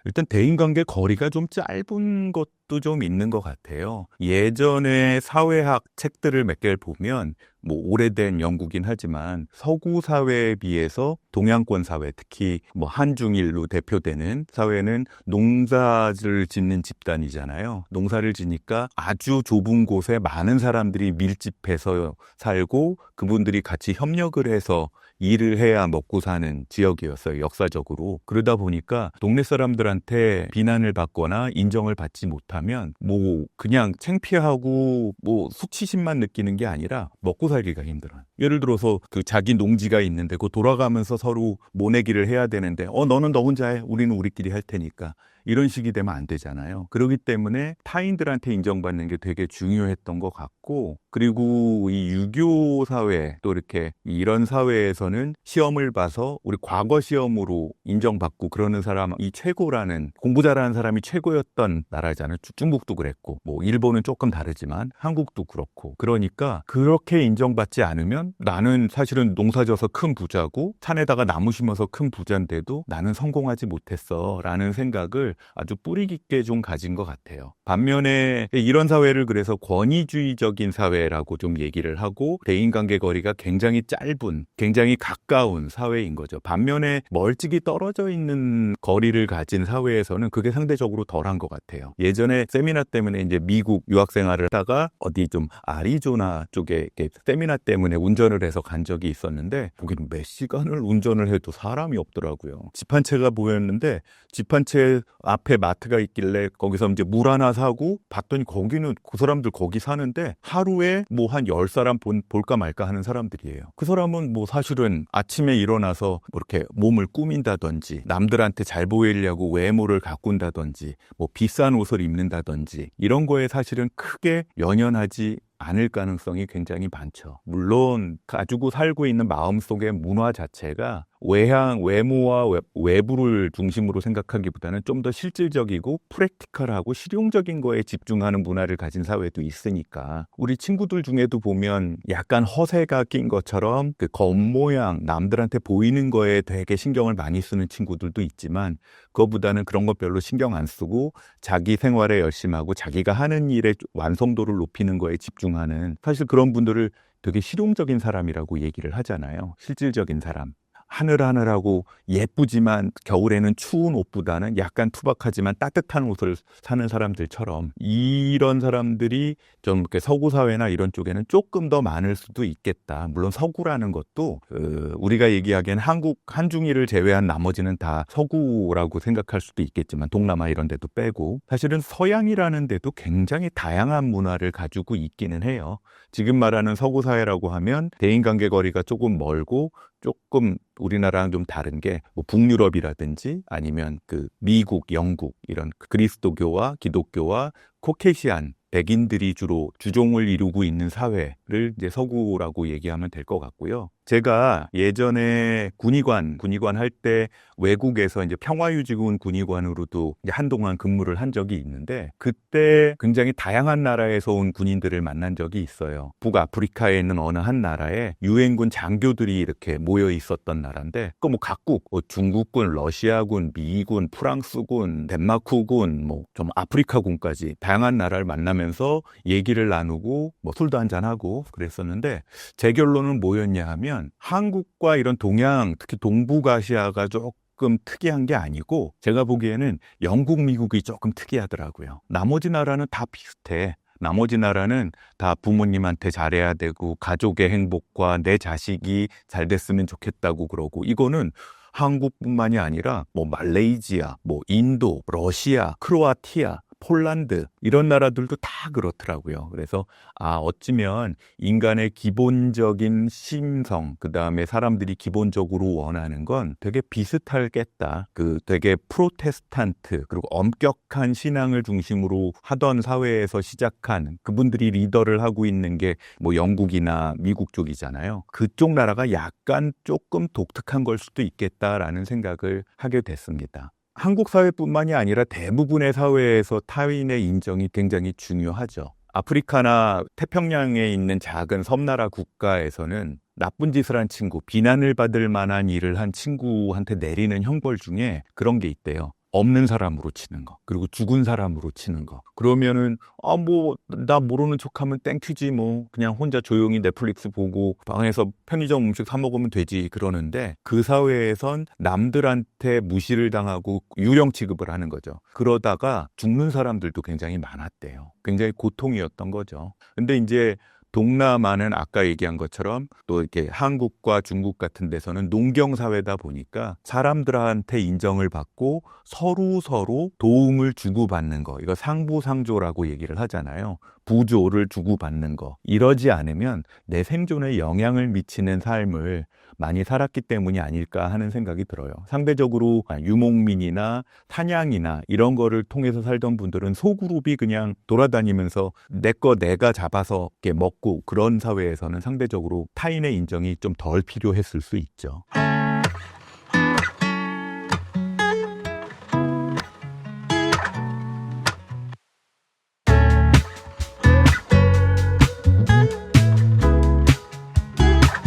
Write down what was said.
일단 대인관계 거리가 좀 짧은 것도 좀 있는 것 같아요. 예전에 사회학 책들을 몇 개를 보면 뭐 오래된 연구긴 하지만 서구 사회에 비해서 동양권 사회, 특히 뭐 한중일로 대표되는 사회는 농사를 짓는 집단이잖아요. 농사를 지니까 아주 좁은 곳에 많은 사람들이 밀집해서 살고 그분들이 같이 협력을 해서 일을 해야 먹고 사는 지역이었어요, 역사적으로. 그러다 보니까 동네 사람들한테 비난을 받거나 인정을 받지 못하면 뭐 그냥 창피하고 뭐 수치심만 느끼는 게 아니라 먹고 살기가 힘들어요. 예를 들어서 그 자기 농지가 있는데 그 돌아가면서 서로 모내기를 해야 되는데 너는 너 혼자 해. 우리는 우리끼리 할 테니까. 이런 식이 되면 안 되잖아요. 그렇기 때문에 타인들한테 인정받는 게 되게 중요했던 것 같고, 그리고 이 유교 사회 또 이렇게 이런 사회에서는 시험을 봐서 우리 과거 시험으로 인정받고 그러는 사람이 최고라는, 공부 잘하는 사람이 최고였던 나라잖아요. 중국도 그랬고 뭐 일본은 조금 다르지만 한국도 그렇고. 그러니까 그렇게 인정받지 않으면 나는 사실은 농사져서 큰 부자고 산에다가 나무 심어서 큰 부자인데도 나는 성공하지 못했어 라는 생각을 아주 뿌리 깊게 좀 가진 것 같아요. 반면에 이런 사회를 그래서 권위주의적인 사회라고 좀 얘기를 하고 대인관계 거리가 굉장히 짧은, 굉장히 가까운 사회인 거죠. 반면에 멀찍이 떨어져 있는 거리를 가진 사회에서는 그게 상대적으로 덜한 것 같아요. 예전에 세미나 때문에 이제 미국 유학 생활을 하다가 어디 좀 아리조나 쪽에 세미나 때문에 운전을 해서 간 적이 있었는데 거기는 몇 시간을 운전을 해도 사람이 없더라고요. 집 한 채가 보였는데 집 한 채 앞에 마트가 있길래 거기서 이제 물 하나 사고 봤더니 거기는 그 사람들 거기 사는데 하루에 뭐 한 10사람 볼까 말까 하는 사람들이에요. 그 사람은 뭐 사실은 아침에 일어나서 뭐 이렇게 몸을 꾸민다든지 남들한테 잘 보이려고 외모를 가꾼다든지 뭐 비싼 옷을 입는다든지 이런 거에 사실은 크게 연연하지 않을 가능성이 굉장히 많죠. 물론 가지고 살고 있는 마음속의 문화 자체가 외모와 외부를 중심으로 생각하기보다는 좀 더 실질적이고 프랙티컬하고 실용적인 거에 집중하는 문화를 가진 사회도 있으니까 우리 친구들 중에도 보면 약간 허세가 낀 것처럼 그 겉모양 남들한테 보이는 거에 되게 신경을 많이 쓰는 친구들도 있지만 그거보다는 그런 거 별로 신경 안 쓰고 자기 생활에 열심히 하고 자기가 하는 일의 완성도를 높이는 거에 집중하는, 사실 그런 분들을 되게 실용적인 사람이라고 얘기를 하잖아요. 실질적인 사람. 하늘하늘하고 예쁘지만 겨울에는 추운 옷보다는 약간 투박하지만 따뜻한 옷을 사는 사람들처럼 이런 사람들이 좀 이렇게 서구 사회나 이런 쪽에는 조금 더 많을 수도 있겠다. 물론 서구라는 것도 우리가 얘기하기엔 한국 한중일을 제외한 나머지는 다 서구라고 생각할 수도 있겠지만 동남아 이런 데도 빼고 사실은 서양이라는 데도 굉장히 다양한 문화를 가지고 있기는 해요. 지금 말하는 서구 사회라고 하면 대인관계 거리가 조금 멀고 조금 우리나라랑 좀 다른 게 뭐 북유럽이라든지 아니면 그 미국, 영국 이런 그리스도교와 기독교와 코케시안 백인들이 주로 주종을 이루고 있는 사회를 이제 서구라고 얘기하면 될 것 같고요. 제가 예전에 군의관 할 때 외국에서 이제 평화유지군 군의관으로도 이제 한동안 근무를 한 적이 있는데 그때 굉장히 다양한 나라에서 온 군인들을 만난 적이 있어요. 북아프리카에 있는 어느 한 나라에 유엔군 장교들이 이렇게 모여 있었던 나라인데 그 뭐 각국 중국군, 러시아군, 미군, 프랑스군, 덴마크군, 뭐 좀 아프리카군까지 다양한 나라를 만나면서 얘기를 나누고 뭐 술도 한잔하고 그랬었는데 제 결론은 뭐였냐 하면 한국과 이런 동양, 특히 동북아시아가 조금 특이한 게 아니고 제가 보기에는 영국, 미국이 조금 특이하더라고요. 나머지 나라는 다 비슷해. 나머지 나라는 다 부모님한테 잘해야 되고 가족의 행복과 내 자식이 잘 됐으면 좋겠다고 그러고 이거는 한국뿐만이 아니라 뭐 말레이시아, 뭐 인도, 러시아, 크로아티아, 폴란드 이런 나라들도 다 그렇더라고요. 그래서 어쩌면 인간의 기본적인 심성, 그다음에 사람들이 기본적으로 원하는 건 되게 비슷하겠다. 그 되게 프로테스탄트 그리고 엄격한 신앙을 중심으로 하던 사회에서 시작한 그분들이 리더를 하고 있는 게 뭐 영국이나 미국 쪽이잖아요. 그쪽 나라가 약간 조금 독특한 걸 수도 있겠다라는 생각을 하게 됐습니다. 한국 사회뿐만이 아니라 대부분의 사회에서 타인의 인정이 굉장히 중요하죠. 아프리카나 태평양에 있는 작은 섬나라 국가에서는 나쁜 짓을 한 친구, 비난을 받을 만한 일을 한 친구한테 내리는 형벌 중에 그런 게 있대요. 없는 사람으로 치는 거, 그리고 죽은 사람으로 치는 거. 그러면은 나 모르는 척하면 땡큐지 뭐 그냥 혼자 조용히 넷플릭스 보고 방에서 편의점 음식 사 먹으면 되지 그러는데 그 사회에선 남들한테 무시를 당하고 유령 취급을 하는 거죠. 그러다가 죽는 사람들도 굉장히 많았대요. 굉장히 고통이었던 거죠. 근데 이제 동남아는 아까 얘기한 것처럼 또 이렇게 한국과 중국 같은 데서는 농경 사회다 보니까 사람들한테 인정을 받고 서로 도움을 주고받는 거, 이거 상부상조라고 얘기를 하잖아요. 부조를 주고받는 거. 이러지 않으면 내 생존에 영향을 미치는 삶을 많이 살았기 때문이 아닐까 하는 생각이 들어요. 상대적으로 유목민이나 사냥이나 이런 거를 통해서 살던 분들은 소그룹이 그냥 돌아다니면서 내 거 내가 잡아서 이렇게 먹고 그런 사회에서는 상대적으로 타인의 인정이 좀 덜 필요했을 수 있죠.